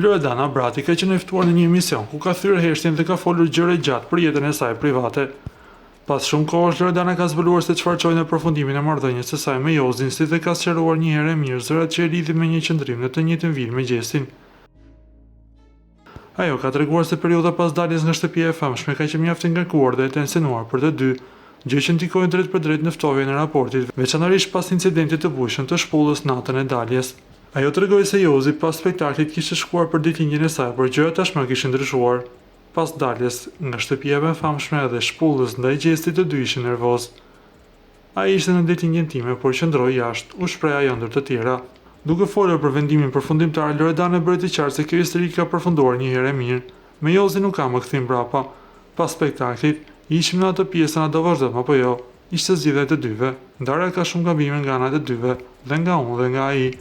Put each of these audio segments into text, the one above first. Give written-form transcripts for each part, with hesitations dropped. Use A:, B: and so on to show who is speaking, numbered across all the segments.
A: Loredana Brati ka qenë e ftuar në një emision ku ka thyrë heshtjen dhe ka folur gjëra gjatë për jetën e saj private. Pas shumë kohësh, Loredana ka zbuluar se çfarë çoi në përfundimin e marrëdhënies së saj me Jozin, si dhe ka sqaruar një herë mirë zërat që e lidhin me një qëndrim në të njëjtën vil me Gjestin. Ajo ka treguar se perioda pas daljes nga shtëpia e famshme ka qenë mjaft e ngarkuar dhe e tensionuar për të dy, gjë që ndikoi drejt për drejt në ftohjen e raportit, veçanërisht pas incidentit të bujshëm të shpullës natën e daljes. Ajo tregoi se Jozi pas spektaklit kishte shkuar për ditëlindjen e saj, por gjërat tashmë kishin ndryshuar. Pas daljes nga shtëpia e famshme dhe shpullës ndaj Gjestit, të dy ishin nervoz. Ai ishte në ditëlindjen time, por qëndroi jashtë, u shpreh ajo ndër të tjera. Duke folur për vendimin përfundimtar, Loredana bëri të qartë se kjo histori ka përfunduar një herë e mirë. Me Jozi nuk ka më kthim brapa. Pas spektaklit, ishim në atë pjesën a do vazhdojmë apo jo. Ishte zgjidhja e të dyve. Ndarja ka shumë gabime nga ana e të dyve, dhe nga unë dhe nga ai.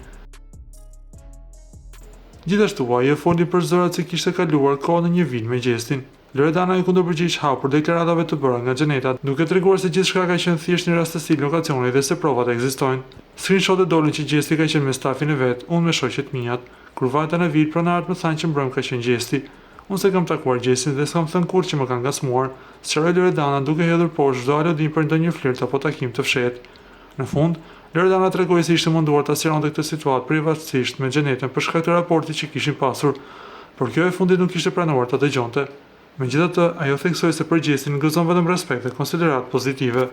A: Gjithashtu ai e foli për zërat se kishte kaluar kohë në një vil me Gjestin. Loredana i kundërpërgjigj hapur deklaratave të bëra nga Xheneta, duke treguar se gjithçka ka qenë thjesht një rastësi lokacioni dhe se provat ekzistojnë. Screenshotet dolën që Gjesti ka qenë me stafin e vet, unë me shoqet mijat. Kur vajta në vil, pronarët më thanë që mbrëm ka qenë Gjesti. Unë se kam takuar Gjestin dhe s'kam thënë kurrë që më kanë ngasmuar, sqaroi Loredana duke hedhur poshtë çdo alodim për ndonjë flirt apo takim të fshehtë. Në fund, Loredana tregoi se ishte munduar ta sqaronte këtë situatë privatësisht me Xhenetën për shkak të raportit që kishin pasur, por kjo e fundit nuk ishte pranuar ta dëgjonte. Megjithatë, ajo theksoi se për Gjestin gëzon vetëm respekt dhe konsiderat pozitive.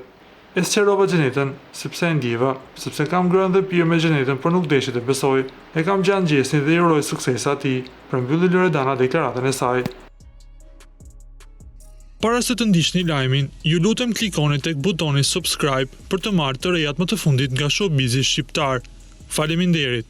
A: E sqarova Xhenetën, sepse e ndjeva, sepse kam ngrënë dhe pirë me Xhenetën, por nuk deshi të besoj. E kam gjanë Gjestin dhe i uroj suksesa atij, përmbylli Loredana deklaratën e saj. Para se të ndiqni lajmin, ju lutem klikoni tek butoni subscribe për të marrë të rejat më të fundit nga showbizi shqiptar. Faleminderit.